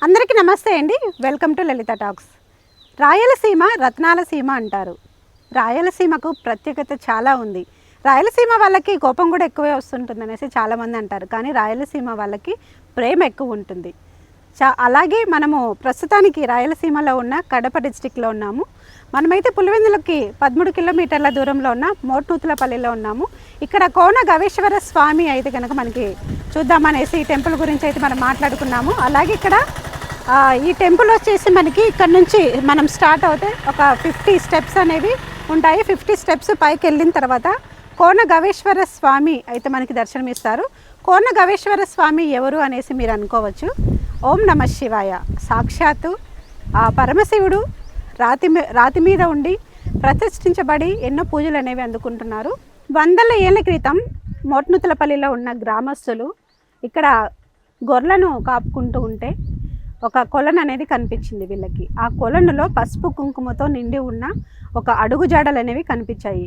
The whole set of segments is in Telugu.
అందరికీ నమస్తే అండి. Welcome to Lalitha talks. Rayalaseema రత్నాల సీమ అంటారు. రాయలసీమకు ప్రత్యేకత చాలా ఉంది. రాయలసీమ వాళ్ళకి కోపం కూడా ఎక్కువే వస్తుంటుంది అనేసి చాలామంది అంటారు. కానీ రాయలసీమ వాళ్ళకి ప్రేమ ఎక్కువ ఉంటుంది. అలాగే మనము ప్రస్తుతానికి రాయలసీమలో ఉన్న కడప డిస్టిక్లో ఉన్నాము. మనమైతే పులివెందులకి 13 కిలోమీటర్ల దూరంలో ఉన్న మోట్నూతులపల్లిలో ఉన్నాము. ఇక్కడ కోన గవేశ్వర స్వామి అయితే కనుక మనకి చూద్దామనేసి ఈ టెంపుల్ గురించి అయితే మనం మాట్లాడుకున్నాము. అలాగే ఇక్కడ ఈ టెంపుల్ వచ్చేసి మనకి ఇక్కడ నుంచి మనం స్టార్ట్ అవుతే ఒక 50 స్టెప్స్ అనేవి ఉంటాయి. 50 స్టెప్స్ పైకి వెళ్ళిన తర్వాత కోన గవేశ్వర స్వామి అయితే మనకి దర్శనమిస్తారు. కోన గవేశ్వర స్వామి ఎవరు అనేసి మీరు అనుకోవచ్చు. ఓం నమ శివాయ. సాక్షాత్తు ఆ పరమశివుడు రాతి మీద ఉండి ప్రతిష్ఠించబడి ఎన్నో పూజలు అనేవి అందుకుంటున్నారు. వందల ఏళ్ల క్రితం మోట్నూతులపల్లిలో ఉన్న గ్రామస్తులు ఇక్కడ గొర్రెలను కాపుకుంటూ ఉంటే ఒక కొలను అనేది కనిపించింది వీళ్ళకి. ఆ కొలనులో పసుపు కుంకుమతో నిండి ఉన్న ఒక అడుగుజాడలు అనేవి కనిపించాయి.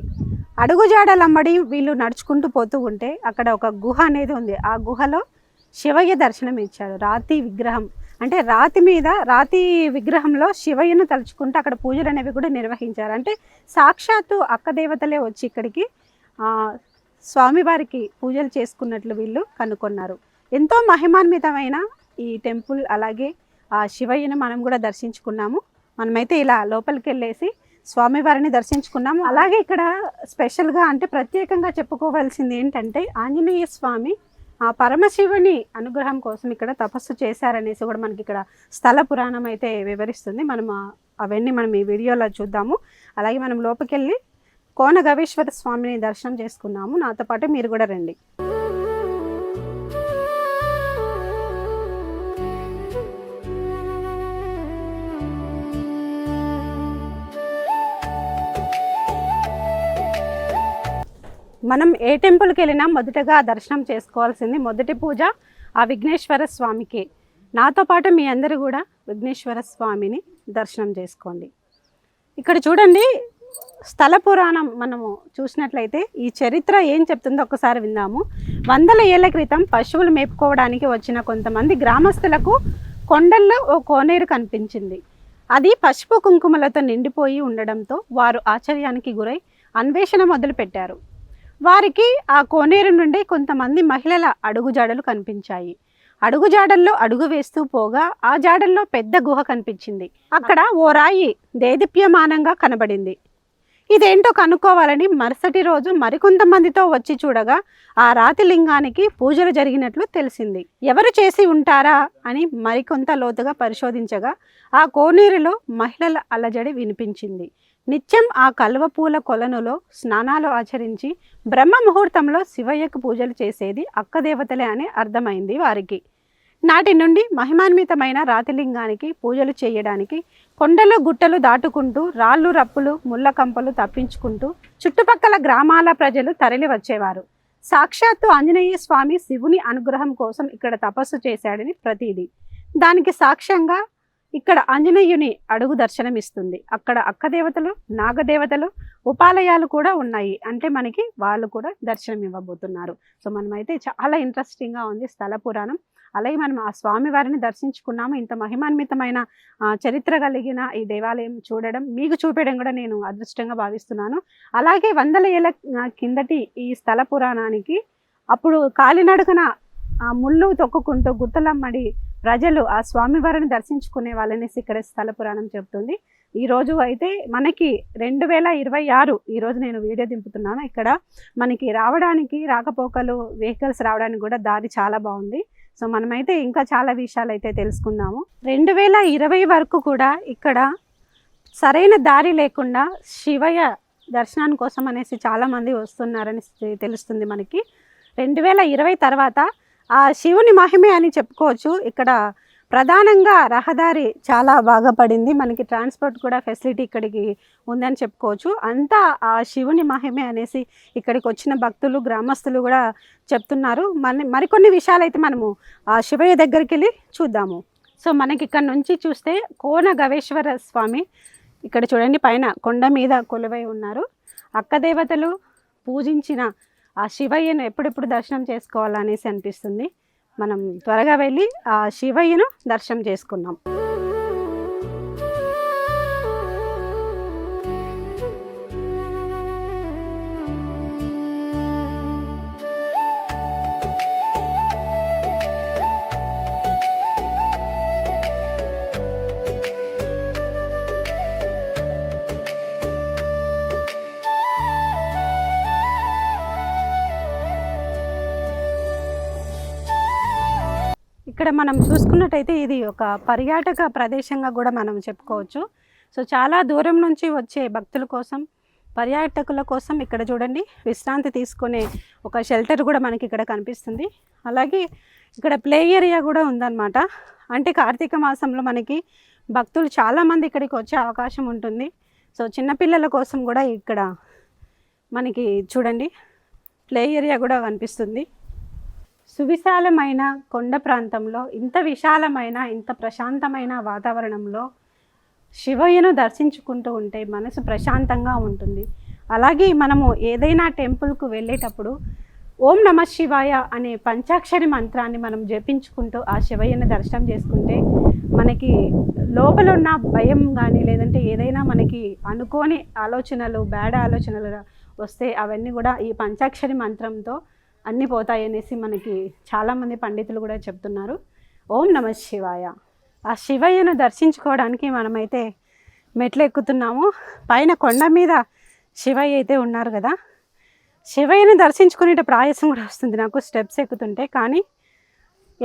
అడుగుజాడలమ్మడి వీళ్ళు నడుచుకుంటూ పోతూ ఉంటే అక్కడ ఒక గుహ అనేది ఉంది. ఆ గుహలో శివయ్య దర్శనం ఇచ్చాడు. రాతి విగ్రహం అంటే రాతి విగ్రహంలో శివయ్యను తలుచుకుంటూ అక్కడ పూజలు అనేవి కూడా నిర్వహించారు. అంటే సాక్షాత్తు అక్క దేవతలే వచ్చి ఇక్కడికి స్వామివారికి పూజలు చేసుకున్నట్లు వీళ్ళు కనుక్కున్నారు. ఎంతో మహిమాన్వితమైన ఈ టెంపుల్, అలాగే ఆ శివయ్యను మనం కూడా దర్శించుకున్నాము. మనమైతే ఇలా లోపలికి వెళ్ళేసి స్వామివారిని దర్శించుకున్నాము. అలాగే ఇక్కడ స్పెషల్గా అంటే ప్రత్యేకంగా చెప్పుకోవాల్సింది ఏంటంటే ఆంజనేయ స్వామి ఆ పరమశివుని అనుగ్రహం కోసం ఇక్కడ తపస్సు చేశారనేసి కూడా మనకి ఇక్కడ స్థల పురాణం అయితే వివరిస్తుంది. అవన్నీ మనం ఈ వీడియోలో చూద్దాము. అలాగే మనం లోపలికెళ్ళి కోన గవేశ్వర స్వామిని దర్శనం చేసుకున్నాము. నాతో పాటు మీరు కూడా రండి. మనం ఏ టెంపుల్కి వెళ్ళినా మొదటగా దర్శనం చేసుకోవాల్సింది మొదటి పూజ ఆ విఘ్నేశ్వర స్వామికి. నాతో పాటు మీ అందరూ కూడా విఘ్నేశ్వర స్వామిని దర్శనం చేసుకోండి. ఇక్కడ చూడండి, స్థల పురాణం మనము చూసినట్లయితే ఈ చరిత్ర ఏం చెప్తుందో ఒక్కసారి విందాము. వందల ఏళ్ల క్రితం పశువులు మేపుకోవడానికి వచ్చిన కొంతమంది గ్రామస్తులకు కొండల్లో ఓ కోనేరు కనిపించింది. అది పసుపు కుంకుమలతో నిండిపోయి ఉండడంతో వారు ఆశ్చర్యానికి గురై అన్వేషణ మొదలుపెట్టారు. వారికి ఆ కోనేరు నుండి కొంతమంది మహిళల అడుగుజాడలు కనిపించాయి. అడుగుజాడల్లో అడుగు వేస్తూ పోగా ఆ జాడల్లో పెద్ద గుహ కనిపించింది. అక్కడ ఓ రాయి దేదీప్యమానంగా కనబడింది. ఇదేంటో కనుక్కోవాలని మరుసటి రోజు మరికొంతమందితో వచ్చి చూడగా ఆ రాతి లింగానికి పూజలు జరిగినట్లు తెలిసింది. ఎవరు చేసి ఉంటారా అని మరికొంత లోతుగా పరిశోధించగా ఆ కోనేరులో మహిళల అలజడి వినిపించింది. నిత్యం ఆ కలువ పూల కొలనులో స్నానాలు ఆచరించి బ్రహ్మ ముహూర్తంలో శివయ్యకు పూజలు చేసేది అక్కదేవతలే అని అర్థమైంది వారికి. నాటి నుండి మహిమాన్వితమైన రాతిలింగానికి పూజలు చేయడానికి కొండలు గుట్టలు దాటుకుంటూ రాళ్ళు రప్పులు ముళ్ళ కంపలు తప్పించుకుంటూ చుట్టుపక్కల గ్రామాల ప్రజలు తరలి వచ్చేవారు. సాక్షాత్తు ఆంజనేయ స్వామి శివుని అనుగ్రహం కోసం ఇక్కడ తపస్సు చేశాడని ప్రతీది. దానికి సాక్ష్యంగా ఇక్కడ ఆంజనేయుని అడుగు దర్శనమిస్తుంది. అక్కడ అక్కదేవతలు, నాగదేవతలు, ఉపాలయాలు కూడా ఉన్నాయి. అంటే మనకి వాళ్ళు కూడా దర్శనం ఇవ్వబోతున్నారు. సో మనమైతే చాలా ఇంట్రెస్టింగ్గా ఉంది స్థల పురాణం. అలాగే మనం ఆ స్వామివారిని దర్శించుకున్నాము. ఇంత మహిమాన్వితమైన చరిత్ర కలిగిన ఈ దేవాలయం చూడడం, మీకు చూపేయడం కూడా నేను అదృష్టంగా భావిస్తున్నాను. అలాగే వందల ఏళ్ళ కిందటి ఈ స్థల పురాణానికి అప్పుడు కాలినడకన ఆ ముళ్ళు తొక్కుకుంటూ గుట్టలమ్మడి ప్రజలు ఆ స్వామివారిని దర్శించుకునే వాళ్ళనేసి ఇక్కడ స్థల పురాణం చెప్తుంది. ఈరోజు అయితే మనకి 2026 ఈరోజు నేను వీడియో దింపుతున్నాను. ఇక్కడ మనకి రాకపోకలు వెహికల్స్ రావడానికి కూడా దారి చాలా బాగుంది. సో మనమైతే ఇంకా చాలా విషయాలు అయితే తెలుసుకుందాము. 2020 వరకు కూడా ఇక్కడ సరైన దారి లేకుండా శివయ్య దర్శనాని కోసం అనేసి చాలామంది వస్తున్నారని తెలుస్తుంది మనకి. 2020 తర్వాత ఆ శివుని మహిమే అని చెప్పుకోవచ్చు. ఇక్కడ ప్రధానంగా రహదారి చాలా బాగా పడింది. మనకి ట్రాన్స్పోర్ట్ కూడా ఫెసిలిటీ ఇక్కడికి ఉందని చెప్పుకోవచ్చు. అంతా ఆ శివుని మహిమే అనేసి ఇక్కడికి వచ్చిన భక్తులు, గ్రామస్తులు కూడా చెప్తున్నారు. మరికొన్ని విషయాలు అయితే మనము ఆ శివయ్య దగ్గరికి వెళ్ళి చూద్దాము. సో మనకి ఇక్కడ నుంచి చూస్తే కోన గవేశ్వర స్వామి ఇక్కడ చూడండి, పైన కొండ మీద కొలువై ఉన్నారు. అక్కదేవతలు పూజించిన ఆ శివయ్యను ఎప్పుడెప్పుడు దర్శనం చేసుకోవాలనేసి అనిపిస్తుంది. మనం త్వరగా వెళ్ళి ఆ శివయ్యను దర్శనం చేసుకున్నాం. ఇక్కడ మనం చూసుకున్నట్టయితే ఇది ఒక పర్యాటక ప్రదేశంగా కూడా మనం చెప్పుకోవచ్చు. సో చాలా దూరం నుంచి వచ్చే భక్తుల కోసం, పర్యాటకుల కోసం ఇక్కడ చూడండి విశ్రాంతి తీసుకునే ఒక షెల్టర్ కూడా మనకి ఇక్కడ కనిపిస్తుంది. అలాగే ఇక్కడ ప్లే ఏరియా కూడా ఉందన్నమాట. అంటే కార్తీక మాసంలో మనకి భక్తులు చాలామంది ఇక్కడికి వచ్చే అవకాశం ఉంటుంది. సో చిన్నపిల్లల కోసం కూడా ఇక్కడ మనకి చూడండి ప్లే ఏరియా కూడా కనిపిస్తుంది. సువిశాలమైన కొండ ప్రాంతంలో ఇంత విశాలమైన ఇంత ప్రశాంతమైన వాతావరణంలో శివయ్యను దర్శించుకుంటూ ఉంటే మనసు ప్రశాంతంగా ఉంటుంది. అలాగే మనము ఏదైనా టెంపుల్కు వెళ్ళేటప్పుడు ఓం నమః శివాయ అనే పంచాక్షరి మంత్రాన్ని మనం జపించుకుంటూ ఆ శివయ్యను దర్శనం చేసుకుంటే మనకి లోపల ఉన్న భయం కానీ లేదంటే ఏదైనా మనకి అనుకోని ఆలోచనలు బ్యాడ్ ఆలోచనలు వస్తే అవన్నీ కూడా ఈ పంచాక్షరి మంత్రంతో అన్నీ పోతాయి అనేసి మనకి చాలామంది పండితులు కూడా చెప్తున్నారు. ఓం నమః శివాయ. ఆ శివయ్యను దర్శించుకోవడానికి మనమైతే మెట్లు ఎక్కుతున్నాము. పైన కొండ మీద శివయ్య అయితే ఉన్నారు కదా. శివయ్యను దర్శించుకునే ప్రయాసం కూడా వస్తుంది నాకు స్టెప్స్ ఎక్కుతుంటే. కానీ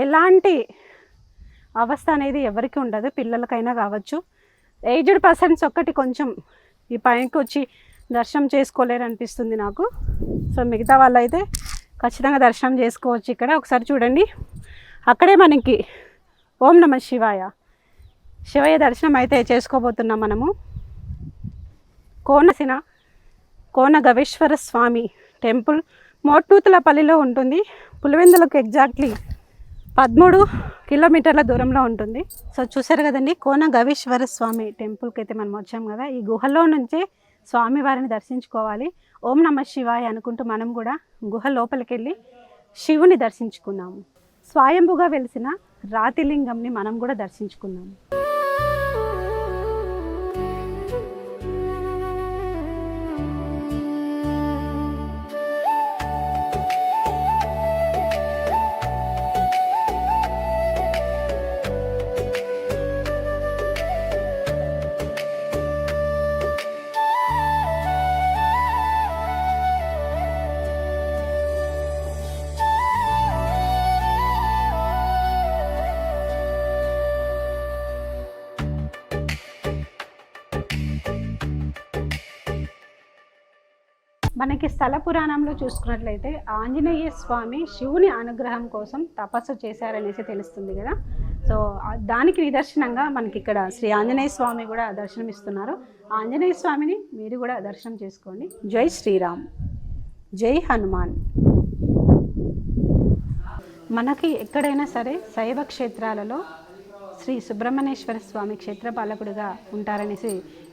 ఎలాంటి అవస్థ అనేది ఎవరికి ఉండదు, పిల్లలకైనా కావచ్చు. ఏజ్డ్ పర్సన్స్ ఒక్కటి కొంచెం ఈ పైనకి వచ్చి దర్శనం చేసుకోలేరు అనిపిస్తుంది నాకు. సో మిగతా వాళ్ళు అయితే ఖచ్చితంగా దర్శనం చేసుకోవచ్చు. ఇక్కడ ఒకసారి చూడండి, అక్కడే మనకి ఓం నమః శివాయ శివయ్య దర్శనం అయితే చేసుకోబోతున్నాం మనము. కోన గవేశ్వర స్వామి టెంపుల్ మోట్నూతులపల్లిలో ఉంటుంది. పులివెందులకు ఎగ్జాక్ట్లీ 13 కిలోమీటర్ల దూరంలో ఉంటుంది. సో చూసారు కదండి, కోన గవేశ్వర స్వామి టెంపుల్కి అయితే మనం వచ్చాం కదా. ఈ గుహలో నుంచే స్వామివారిని దర్శించుకోవాలి. ఓం నమః శివాయ అనుకుంటూ మనం కూడా గుహ లోపలికి వెళ్ళి శివుని దర్శించుకున్నాము. స్వయంభుగా వెలిసిన రాతిలింగంని మనం కూడా దర్శించుకున్నాము. మనకి స్థల పురాణంలో చూసుకున్నట్లయితే ఆంజనేయ స్వామి శివుని అనుగ్రహం కోసం తపస్సు చేశారనేసి తెలుస్తుంది కదా. సో దానికి నిదర్శనంగా మనకి ఇక్కడ శ్రీ ఆంజనేయ స్వామి కూడా దర్శనమిస్తున్నారు. ఆంజనేయ స్వామిని మీరు కూడా దర్శనం చేసుకోండి. జై శ్రీరామ్, జై హనుమాన్. మనకి ఎక్కడైనా సరే శైవ క్షేత్రాలలో శ్రీ సుబ్రహ్మణ్యేశ్వర స్వామి క్షేత్రపాలకుడిగా ఉంటారనేసి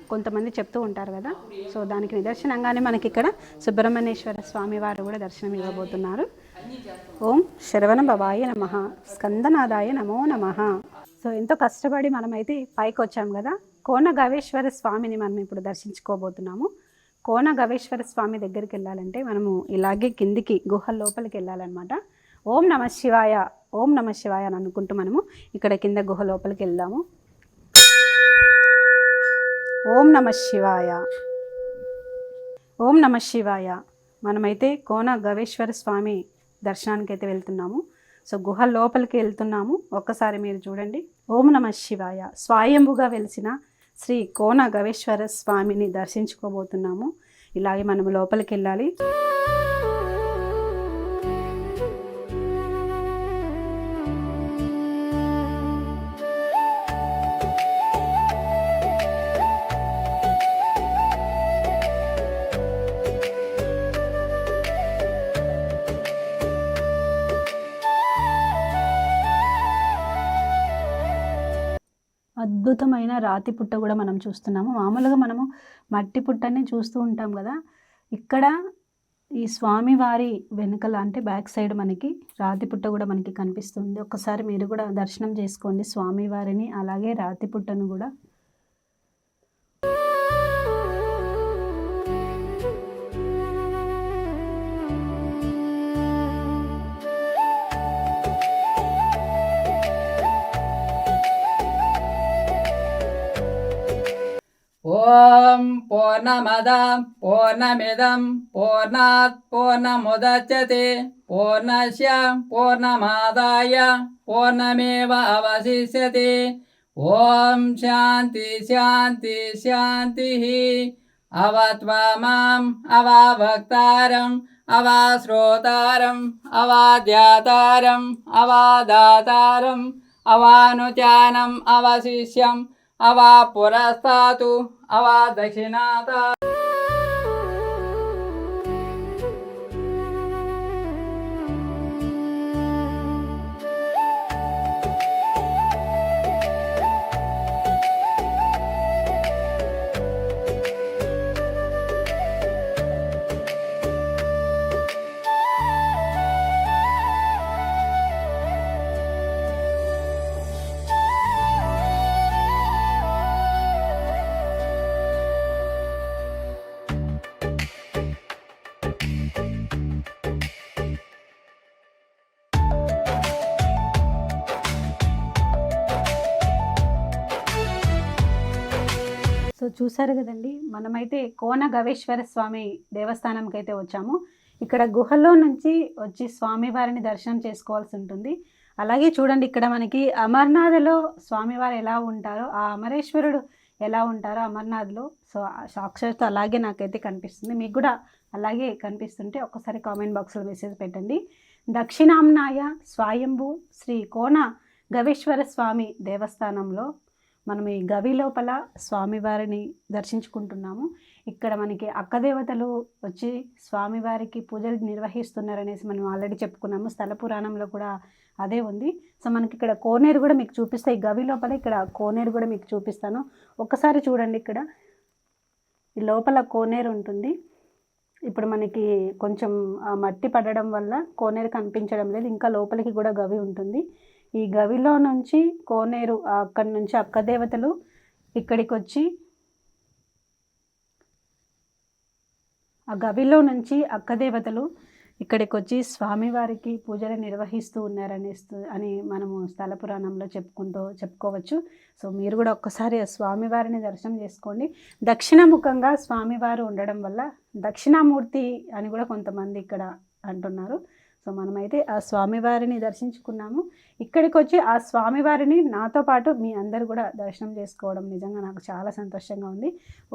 కొంతమంది చెప్తూ ఉంటారు కదా. సో దానికి నిదర్శనంగానే మనకి ఇక్కడ సుబ్రహ్మణ్యేశ్వర స్వామి వారు కూడా దర్శనం ఇవ్వబోతున్నారు. ఓం శరవణ భవాయ నమః, స్కందనాదాయ నమో నమః. సో ఎంతో కష్టపడి మనమైతే పైకి వచ్చాం కదా. కోన గవేశ్వర స్వామిని మనం ఇప్పుడు దర్శించుకోబోతున్నాము. కోన గవేశ్వర స్వామి దగ్గరికి వెళ్ళాలంటే మనము ఇలాగే కిందికి గుహ లోపలికి వెళ్ళాలన్నమాట. ఓం నమః శివాయ, ఓం నమః శివాయ అని అనుకుంటూ మనము ఇక్కడ కింద గుహ లోపలికి వెళ్దాము. ఓం నమః శివాయ, ఓం నమః శివాయ. మనమైతే కోన గవేశ్వర స్వామి దర్శనానికి అయితే వెళ్తున్నాము. సో గుహ లోపలికి వెళ్తున్నాము. ఒక్కసారి మీరు చూడండి. ఓం నమః శివాయ. స్వయంభుగా వెలిసిన శ్రీ కోన గవేశ్వర స్వామిని దర్శించుకోబోతున్నాము. ఇలాగే మనము లోపలికి వెళ్ళాలి. అద్భుతమైన రాతి పుట్ట కూడా మనం చూస్తున్నాము. మామూలుగా మనము మట్టి పుట్టని చూస్తూ ఉంటాం కదా. ఇక్కడ ఈ స్వామివారి వెనుకల అంటే బ్యాక్ సైడ్ మనకి రాతి పుట్ట కూడా మనకి కనిపిస్తుంది. ఒక్కసారి మీరు కూడా దర్శనం చేసుకోండి స్వామివారిని, అలాగే రాతి పుట్టను కూడా. ఓం పూర్ణమద పూర్ణమిదం పూర్ణాత్ పూర్ణముదచ్యతే పూర్ణస్య పూర్ణమాదాయ పూర్ణమేవ అవశిష్యతే. ఓం శాంతి శాంతి శాంతి. అవత్వమాం అవాభక్తారం అవాశ్రోతారం అవాధ్యాతారం అవాదాతారం అవానుచానం అవశిష్యం అవా పురస్తాతు అవా దక్షిణాత. సో చూసారు కదండి, మనమైతే కోన గవేశ్వర స్వామి దేవస్థానంకి అయితే వచ్చాము. ఇక్కడ గుహలో నుంచి వచ్చి స్వామివారిని దర్శనం చేసుకోవాల్సి ఉంటుంది. అలాగే చూడండి, ఇక్కడ మనకి అమర్నాథ్లో స్వామివారు ఎలా ఉంటారో, ఆ అమరేశ్వరుడు ఎలా ఉంటారో అమర్నాథ్లో, సో సాక్షాత్తు అలాగే నాకైతే కనిపిస్తుంది. మీకు కూడా అలాగే కనిపిస్తుంటే ఒక్కసారి కామెంట్ బాక్స్లో మెసేజ్ పెట్టండి. దక్షిణాంనాయ స్వయంభూ శ్రీ కోన గవేశ్వర స్వామి దేవస్థానంలో మనం ఈ గవి లోపల స్వామివారిని దర్శించుకుంటున్నాము. ఇక్కడ మనకి అక్కదేవతలు వచ్చి స్వామివారికి పూజలు నిర్వహిస్తున్నారనేసి మనం ఆల్రెడీ చెప్పుకున్నాము. స్థల పురాణంలో కూడా అదే ఉంది. సో మనకి ఇక్కడ కోనేరు కూడా మీకు చూపిస్తాయి. గవి లోపల ఇక్కడ కోనేరు కూడా మీకు చూపిస్తాను. ఒక్కసారి చూడండి, ఇక్కడ ఈ లోపల కోనేరు ఉంటుంది. ఇప్పుడు మనకి కొంచెం మట్టి పడడం వల్ల కోనేరు కనిపించడం లేదు. ఇంకా లోపలికి కూడా గవి ఉంటుంది. ఈ గవిలో నుంచి కోనేరు, అక్కడి నుంచి అక్కదేవతలు ఇక్కడికి వచ్చి, ఆ గవిలో నుంచి అక్కదేవతలు ఇక్కడికి వచ్చి స్వామివారికి పూజలు నిర్వహిస్తూ అని మనము స్థల పురాణంలో చెప్పుకోవచ్చు. సో మీరు కూడా ఒక్కసారి స్వామివారిని దర్శనం చేసుకోండి. దక్షిణముఖంగా స్వామివారు ఉండడం వల్ల దక్షిణామూర్తి అని కూడా కొంతమంది ఇక్కడ అంటున్నారు. సో మనమైతే ఆ స్వామివారిని దర్శించుకున్నాము. ఇక్కడికి వచ్చి ఆ స్వామివారిని నాతో పాటు మీ అందరూ కూడా దర్శనం చేసుకోవడం నిజంగా నాకు చాలా సంతోషంగా ఉంది.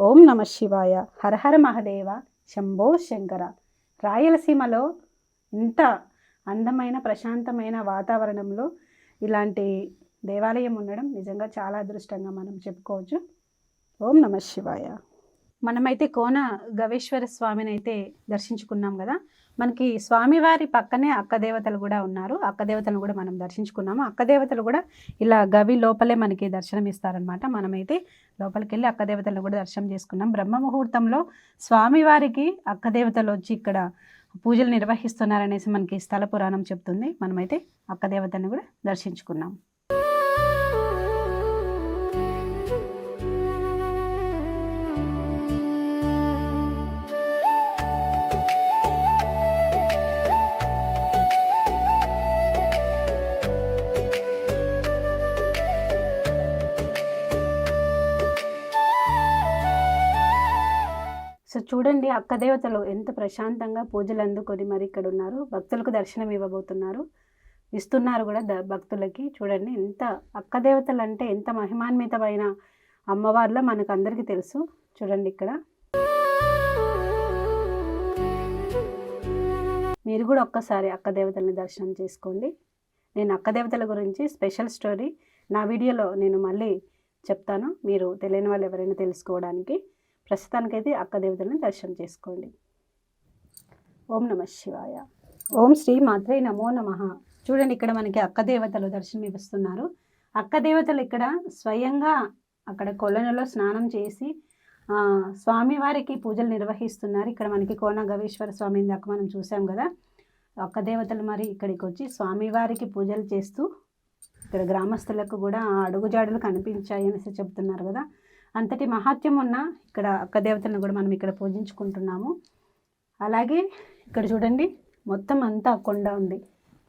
ఓం నమ శివాయ, హరహర మహదేవ, శంభో శంకర. రాయలసీమలో ఇంత అందమైన ప్రశాంతమైన వాతావరణంలో ఇలాంటి దేవాలయం ఉండడం నిజంగా చాలా అదృష్టంగా మనం చెప్పుకోవచ్చు. ఓం నమ శివాయ. మనమైతే కోన గవేశ్వర స్వామిని అయితే దర్శించుకున్నాం కదా. మనకి స్వామివారి పక్కనే అక్కదేవతలు కూడా ఉన్నారు. అక్కదేవతలను కూడా మనం దర్శించుకున్నాము. అక్కదేవతలు కూడా ఇలా గవి లోపలే మనకి దర్శనం ఇస్తారనమాట. మనమైతే లోపలికి వెళ్ళి అక్కదేవతలను కూడా దర్శనం చేసుకున్నాం. బ్రహ్మ ముహూర్తంలో స్వామివారికి అక్కదేవతలు వచ్చి ఇక్కడ పూజలు నిర్వహిస్తున్నారనేసి మనకి స్థల పురాణం చెప్తుంది. మనమైతే అక్కదేవతలను కూడా దర్శించుకున్నాం. సో చూడండి, అక్కదేవతలు ఎంత ప్రశాంతంగా పూజలు అందుకొని మరి ఇక్కడ ఉన్నారు. భక్తులకు దర్శనం ఇస్తున్నారు కూడా భక్తులకి. చూడండి, ఎంత అక్కదేవతలు అంటే ఎంత మహిమాన్వితమైన అమ్మవార్లో మనకు అందరికీ తెలుసు. చూడండి, ఇక్కడ మీరు కూడా ఒక్కసారి అక్కదేవతల్ని దర్శనం చేసుకోండి. నేను అక్కదేవతల గురించి స్పెషల్ స్టోరీ నా వీడియోలో నేను మళ్ళీ చెప్తాను, మీరు తెలియని వాళ్ళు ఎవరైనా తెలుసుకోవడానికి. ప్రస్తుతానికైతే అక్కదేవతలను దర్శనం చేసుకోండి. ఓం నమ శివాయ. ఓం శ్రీ మాత్రే నమో నమః. చూడండి, ఇక్కడ మనకి అక్కదేవతలు దర్శనం ఇస్తున్నారు. అక్కదేవతలు ఇక్కడ స్వయంగా అక్కడ కొలనులో స్నానం చేసి స్వామివారికి పూజలు నిర్వహిస్తున్నారు. ఇక్కడ మనకి కోన గవేశ్వర స్వామి ఇందాక మనం చూసాం కదా, ఒక్క దేవతలు మరి ఇక్కడికి వచ్చి స్వామివారికి పూజలు చేస్తూ ఇక్కడ గ్రామస్తులకు కూడా ఆ అడుగుజాడులు కనిపించాయి అనేసి చెప్తున్నారు కదా. అంతటి మహాత్యం ఉన్న ఇక్కడ అక్క దేవతలను కూడా మనం ఇక్కడ పూజించుకుంటున్నాము. అలాగే ఇక్కడ చూడండి, మొత్తం అంతా కొండ ఉంది,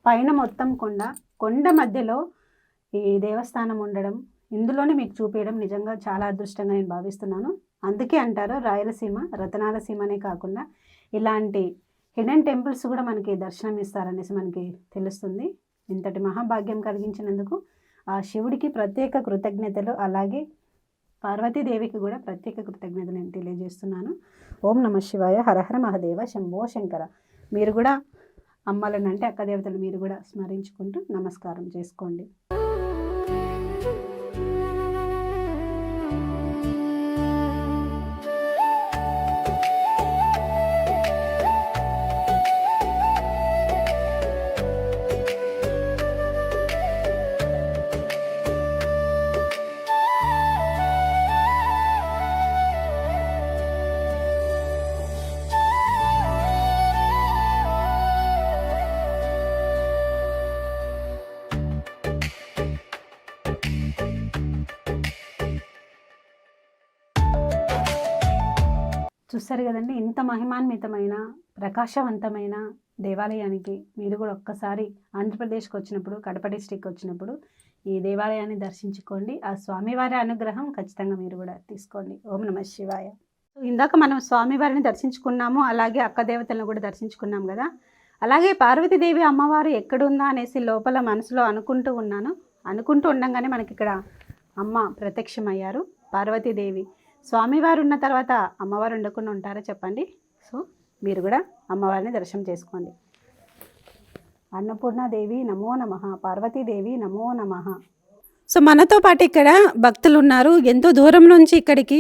పైన మొత్తం కొండ మధ్యలో ఈ దేవస్థానం ఉండడం, ఇందులోనే మీకు చూపించడం నిజంగా చాలా అదృష్టంగా నేను భావిస్తున్నాను. అందుకే అంటారు రాయలసీమ రతనాల సీమనే కాకుండా ఇలాంటి హిడెన్ టెంపుల్స్ కూడా మనకి దర్శనం ఇస్తారనేసి మనకి తెలుస్తుంది. ఇంతటి మహాభాగ్యం కలిగించినందుకు ఆ శివుడికి ప్రత్యేక కృతజ్ఞతలు, అలాగే పార్వతీదేవికి కూడా ప్రత్యేక కృతజ్ఞతలు నేను తెలియజేస్తున్నాను. ఓం నమ శివాయ, హరహర మహదేవ, శంభో శంకర. మీరు కూడా అమ్మలను అంటే అక్క దేవతలు మీరు కూడా స్మరించుకుంటూ నమస్కారం చేసుకోండి. చూస్తారు కదండి, ఇంత మహిమాన్వితమైన ప్రకాశవంతమైన దేవాలయానికి మీరు కూడా ఒక్కసారి ఆంధ్రప్రదేశ్కి వచ్చినప్పుడు, కడప డిస్టిక్ వచ్చినప్పుడు ఈ దేవాలయాన్ని దర్శించుకోండి. ఆ స్వామివారి అనుగ్రహం ఖచ్చితంగా మీరు కూడా తీసుకోండి. ఓం నమ శివాయ. ఇందాక మనం స్వామివారిని దర్శించుకున్నాము, అలాగే అక్క దేవతలను కూడా దర్శించుకున్నాం కదా. అలాగే పార్వతీదేవి అమ్మవారు ఎక్కడుందా అనేసి లోపల మనసులో అనుకుంటూ ఉండంగానే మనకి ఇక్కడ అమ్మ ప్రత్యక్షమయ్యారు. పార్వతీదేవి స్వామివారు ఉన్న తర్వాత అమ్మవారు ఉండకుండా ఉంటారా చెప్పండి. సో మీరు కూడా అమ్మవారిని దర్శనం చేసుకోండి. అన్నపూర్ణాదేవి నమో నమః, పార్వతీదేవి నమో నమః. సో మనతో పాటు ఇక్కడ భక్తులు ఉన్నారు. ఎంతో దూరం నుంచి ఇక్కడికి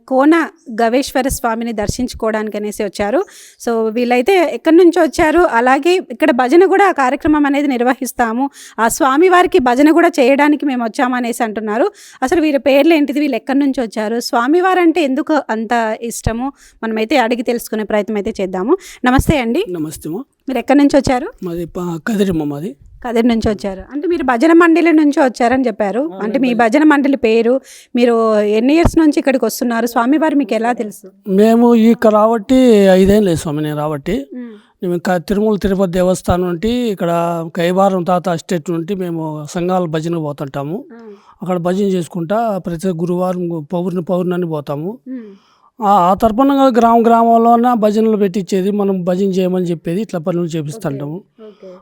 కోన గవేశ్వర స్వామిని దర్శించుకోవడానికి అనేసి వచ్చారు. సో వీళ్ళైతే ఎక్కడి నుంచి వచ్చారు, అలాగే ఇక్కడ భజన కూడా కార్యక్రమం అనేది నిర్వహిస్తాము, ఆ స్వామి వారికి భజన కూడా చేయడానికి మేము వచ్చాము అనేసి అంటున్నారు. అసలు వీరి పేర్లు ఏంటిది, వీళ్ళు ఎక్కడి నుంచి వచ్చారు, స్వామివారు అంటే ఎందుకు అంత ఇష్టము, మనమైతే అడిగి తెలుసుకునే ప్రయత్నం అయితే చేద్దాము. నమస్తే అండి. నమస్తే. మీరు ఎక్కడి నుంచి వచ్చారు? మాది కదిరిమ్మ. మాది కదిరి నుంచి వచ్చారు అంటే మీరు భజన మండలి నుంచి వచ్చారని చెప్పారు. అంటే మీ భజన మండలి పేరు, మీరు ఎన్ని ఇయర్స్ నుంచి ఇక్కడికి వస్తున్నారు, స్వామివారు మీకు ఎలా తెలుసు? మేము ఇక్కడ రాబట్టి 5 ఏళ్ళు లేదు స్వామి. నేను రాబట్టి మేము తిరుమల తిరుపతి దేవస్థానం నుండి ఇక్కడ కైవారం తాత ఎస్టేట్ నుండి మేము సంఘాల భజనకు పోతుంటాము. అక్కడ భజన చేసుకుంటా ప్రతి గురువారం పౌర్ణమి పోతాము. ఆ తరపున గ్రామంలోన భజనలు పెట్టించేది, మనం భజన చేయమని చెప్పేది, ఇట్లా పనులు చేపిస్తుంటాము.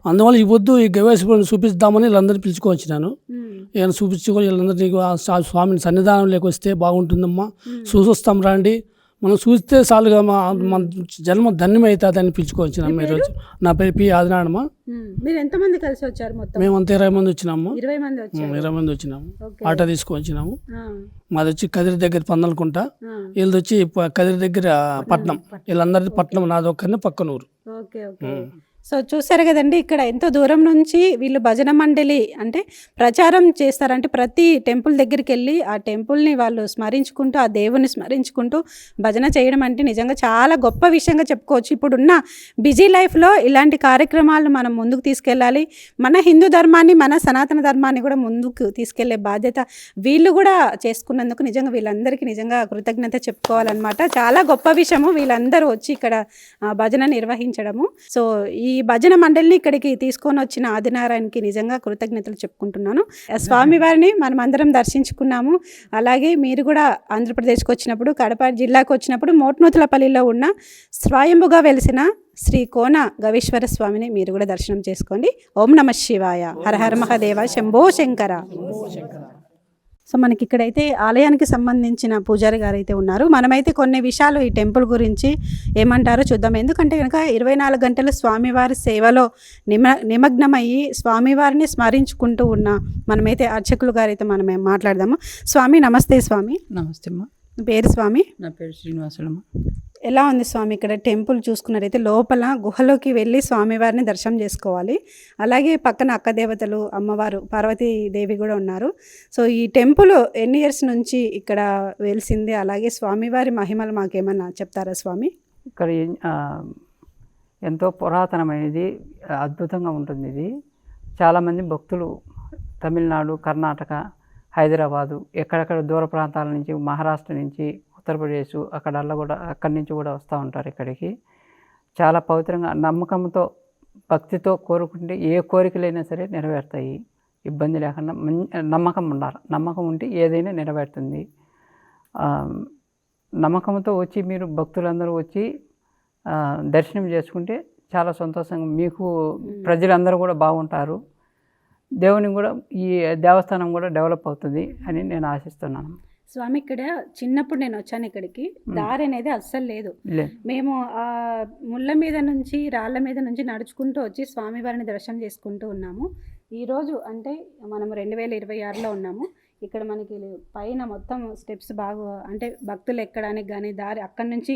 అందువల్ల ఈ పొద్దు ఈ గవేశ్వరుని చూపిద్దామని వీళ్ళందరినీ పిలుచుకొచ్చినాను. ఏమైనా చూపించుకొని వీళ్ళందరినీ స్వామిని సన్నిధానంలోకి వస్తే బాగుంటుందమ్మా, చూసొస్తాం రండి, మనం చూస్తే చాలుగా మన జన్మ ధన్యమవుతుంది అని పిలుచుకొచ్చినాము ఈరోజు. నా పేరు పి ఆదినాడమ్మ. మీరు ఎంతమంది కలిసి వచ్చారు? మొత్తం మేమంతా 20 మంది వచ్చినాము. 20 మంది వచ్చినాము. ఆటో తీసుకొచ్చినాము. మాది వచ్చి కదిరి దగ్గర పందలకుంట, వీళ్ళది వచ్చి కదిరి దగ్గర పట్నం. వీళ్ళందరిది పట్నం, నాది ఒక్కరిని పక్కన ఊరు. సో చూసారు కదండి, ఇక్కడ ఎంతో దూరం నుంచి వీళ్ళు భజన మండలి అంటే ప్రచారం చేస్తారు. అంటే ప్రతి టెంపుల్ దగ్గరికి వెళ్ళి ఆ టెంపుల్ని వాళ్ళు స్మరించుకుంటూ, ఆ దేవుని స్మరించుకుంటూ భజన చేయడం అంటే నిజంగా చాలా గొప్ప విషయంగా చెప్పుకోవచ్చు. ఇప్పుడున్న బిజీ లైఫ్లో ఇలాంటి కార్యక్రమాలను మనం ముందుకు తీసుకెళ్ళాలి. మన హిందూ ధర్మాన్ని, మన సనాతన ధర్మాన్ని కూడా ముందుకు తీసుకెళ్లే బాధ్యత వీళ్ళు కూడా చేసుకున్నందుకు నిజంగా వీళ్ళందరికీ నిజంగా కృతజ్ఞత చెప్పుకోవాలన్నమాట. చాలా గొప్ప విషయము వీళ్ళందరూ వచ్చి ఇక్కడ భజన నిర్వహించడము. సో ఈ భజన మండలిని ఇక్కడికి తీసుకొని వచ్చిన ఆదినారాయణకి నిజంగా కృతజ్ఞతలు చెప్పుకుంటున్నాను. స్వామివారిని మనం అందరం దర్శించుకున్నాము. అలాగే మీరు కూడా ఆంధ్రప్రదేశ్కి వచ్చినప్పుడు, కడప జిల్లాకు వచ్చినప్పుడు మోట్నూతులపల్లిలో ఉన్న స్వయంభుగా వెలిసిన శ్రీ కోన గవేశ్వర స్వామిని మీరు కూడా దర్శనం చేసుకోండి. ఓం నమ శివాయ, హరహర మహదేవ, శంభో శంకర. సో మనకి ఇక్కడైతే ఆలయానికి సంబంధించిన పూజారి గారు అయితే ఉన్నారు. మనమైతే కొన్ని విషయాలు ఈ టెంపుల్ గురించి ఏమంటారో చూద్దాం. ఎందుకంటే కనుక 24 గంటలు స్వామివారి సేవలో నిమగ్నమయ్యి స్వామివారిని స్మరించుకుంటూ ఉన్న మనమైతే అర్చకులు గారు అయితే మనం మాట్లాడదాము. స్వామి నమస్తే. స్వామి నమస్తే అమ్మా. పేరు స్వామి? నా పేరు శ్రీనివాసులమ్మ. ఎలా ఉంది స్వామి ఇక్కడ టెంపుల్ చూసుకున్నట్టయితే లోపల గుహలోకి వెళ్ళి స్వామివారిని దర్శనం చేసుకోవాలి. అలాగే పక్కన అక్క దేవతలు అమ్మవారు పార్వతీదేవి కూడా ఉన్నారు. సో ఈ టెంపుల్ ఎన్ని ఇయర్స్ నుంచి ఇక్కడ వెలిసింది, అలాగే స్వామివారి మహిమలు మాకేమన్నా చెప్తారా స్వామి? ఇక్కడ ఎంతో పురాతనమైనది, అద్భుతంగా ఉంటుంది. ఇది చాలామంది భక్తులు తమిళనాడు, కర్ణాటక, హైదరాబాదు, ఎక్కడెక్కడ దూర ప్రాంతాల నుంచి, మహారాష్ట్ర నుంచి, ఉత్తరప్రదేశ్ అక్కడి నుంచి కూడా వస్తూ ఉంటారు ఇక్కడికి. చాలా పవిత్రంగా నమ్మకంతో భక్తితో కోరుకుంటే ఏ కోరికలైనా సరే నెరవేరుతాయి, ఇబ్బంది లేకుండా. నమ్మకం ఉండాలి, నమ్మకం ఉంటే ఏదైనా నెరవేరుతుంది. నమ్మకంతో వచ్చి మీరు భక్తులందరూ వచ్చి దర్శనం చేసుకుంటే చాలా సంతోషంగా, మీకు ప్రజలందరూ కూడా బాగుంటారు. దేవుని కూడా ఈ దేవస్థానం కూడా డెవలప్ అవుతుంది అని నేను ఆశిస్తున్నాను. స్వామి ఇక్కడ చిన్నప్పుడు నేను వచ్చాను ఇక్కడికి, దారి అనేది అస్సలు లేదు. మేము ఆ ముళ్ళ మీద నుంచి రాళ్ళ మీద నుంచి నడుచుకుంటూ వచ్చి స్వామివారిని దర్శనం చేసుకుంటూ ఉన్నాము. ఈరోజు అంటే మనం 2026లో ఉన్నాము. ఇక్కడ మనకి పైన మొత్తం స్టెప్స్ బాగా, అంటే భక్తులు ఎక్కడానికి కానీ దారి, అక్కడి నుంచి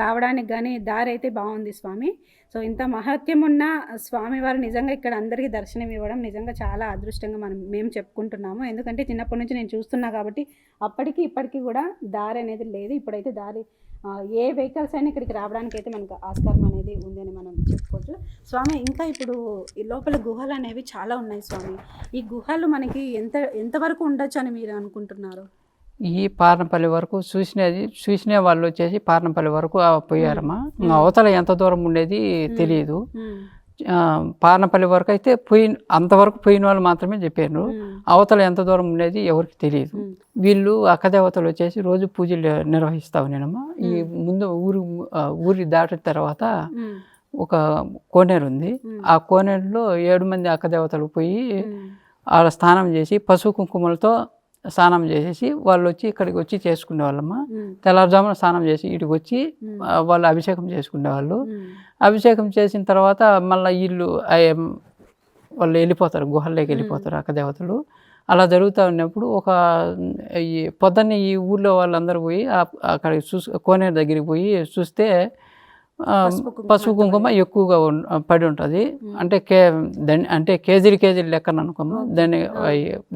రావడానికి కానీ దారి అయితే బాగుంది స్వామి. సో ఇంత మహత్యం ఉన్న స్వామివారు నిజంగా ఇక్కడ అందరికీ దర్శనం ఇవ్వడం నిజంగా చాలా అదృష్టంగా మేము చెప్పుకుంటున్నాము. ఎందుకంటే చిన్నప్పటి నుంచి నేను చూస్తున్నా కాబట్టి అప్పటికి ఇప్పటికీ కూడా దారి అనేది లేదు. ఇప్పుడైతే దారి, ఏ వెహికల్స్ అయినా ఇక్కడికి రావడానికి అయితే మనకు ఆస్కారం అనేది ఉందని మనం చెప్పుకోవచ్చు స్వామి. ఇంకా ఇప్పుడు ఈ లోపల గుహలు అనేవి చాలా ఉన్నాయి స్వామి. ఈ గుహలు మనకి ఎంతవరకు ఉండొచ్చు అని మీరు అనుకుంటున్నారు? ఈ పార్నపల్లి వరకు చూసిన వాళ్ళు వచ్చేసి పార్నపల్లి వరకు పోయారమ్మా. అవతల ఎంత దూరం ఉండేది తెలియదు. పార్నపల్లి వరకు అయితే అంతవరకు పోయిన వాళ్ళు మాత్రమే చెప్పారు. అవతల ఎంత దూరం ఉండేది ఎవరికి తెలియదు. వీళ్ళు అక్కదేవతలు వచ్చేసి రోజు పూజలు నిర్వహిస్తావు నేనమ్మా. ఈ ముందు ఊరి దాటిన తర్వాత ఒక కోనేరు ఉంది. ఆ కోనేరులో 7 మంది అక్కదేవతలు పోయి ఆడ స్నానం చేసి పసుపు కుంకుమలతో స్నానం చేసేసి వాళ్ళు వచ్చి ఇక్కడికి వచ్చి చేసుకునే వాళ్ళమ్మ. తెల్లవారుజామున స్నానం చేసి ఇటుకి వచ్చి వాళ్ళు అభిషేకం చేసుకునేవాళ్ళు. అభిషేకం చేసిన తర్వాత మళ్ళీ వాళ్ళు వెళ్ళిపోతారు, గుహల్లోకి వెళ్ళిపోతారు అక్కదేవతలు. అలా జరుగుతూ ఉన్నప్పుడు పొద్దున్నే ఈ ఊర్లో వాళ్ళందరూ పోయి అక్కడికి కోనేరు దగ్గరికి పోయి చూస్తే పసుపు కుంకుమ ఎక్కువగా పడి ఉంటుంది. అంటే కేజీలు లెక్కన అనుకోమా,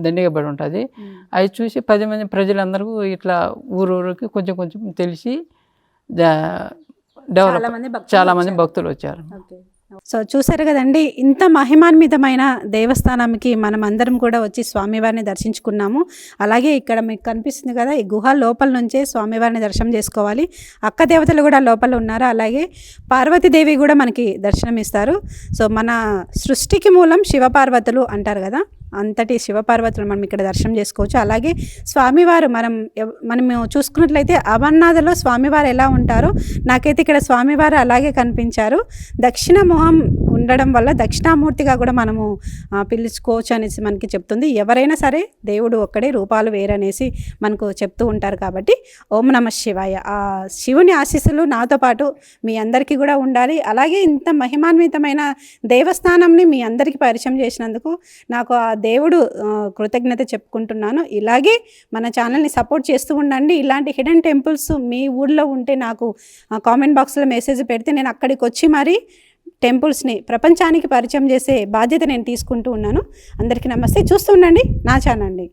దండిగా పడి ఉంటుంది. అవి చూసి 10 మంది ప్రజలందరూ ఇట్లా ఊరికి కొంచెం తెలిసి చాలా మంది భక్తులు వచ్చారు. సో చూసారు కదండి, ఇంత మహిమాన్వితమైన దేవస్థానానికి మనం అందరం కూడా వచ్చి స్వామివారిని దర్శించుకున్నాము. అలాగే ఇక్కడ మీకు కనిపిస్తుంది కదా, ఈ గుహ లోపల నుంచే స్వామివారిని దర్శనం చేసుకోవాలి. అక్క దేవతలు కూడా లోపల ఉన్నారు. అలాగే పార్వతీదేవి కూడా మనకి దర్శనం ఇస్తారు. సో మన సృష్టికి మూలం శివపార్వతులు అంటారు కదా, అంతటి శివపార్వతులు మనం ఇక్కడ దర్శనం చేసుకోవచ్చు. అలాగే స్వామివారు మనం చూసుకున్నట్లయితే అమర్నాథ్లో స్వామివారు ఎలా ఉంటారో నాకైతే ఇక్కడ స్వామివారు అలాగే కనిపించారు. దక్షిణ మొహం ఉండడం వల్ల దక్షిణామూర్తిగా కూడా మనము పిలుచుకోవచ్చు అనేసి మనకి చెప్తుంది. ఎవరైనా సరే దేవుడు ఒక్కడే, రూపాలు వేరనేసి మనకు చెప్తూ ఉంటారు. కాబట్టి ఓం నమ శివాయ. ఆ శివుని ఆశీస్సులు నాతో పాటు మీ అందరికీ కూడా ఉండాలి. అలాగే ఇంత మహిమాన్వితమైన దేవస్థానంని మీ అందరికీ పరిచయం చేసినందుకు నాకు ఆ దేవుడు కృతజ్ఞత చెప్పుకుంటున్నాను. ఇలాగే మన ఛానల్ని సపోర్ట్ చేస్తూ ఉండండి. ఇలాంటి హిడెన్ టెంపుల్స్ మీ ఊళ్ళో ఉంటే నాకు కామెంట్ బాక్స్లో మెసేజ్ పెడితే నేను అక్కడికి వచ్చి మరి టెంపుల్స్ని ప్రపంచానికి పరిచయం చేసే బాధ్యత నేను తీసుకుంటూ ఉన్నాను. అందరికీ నమస్తే. చూస్తూ ఉండండి నా ఛానల్ని.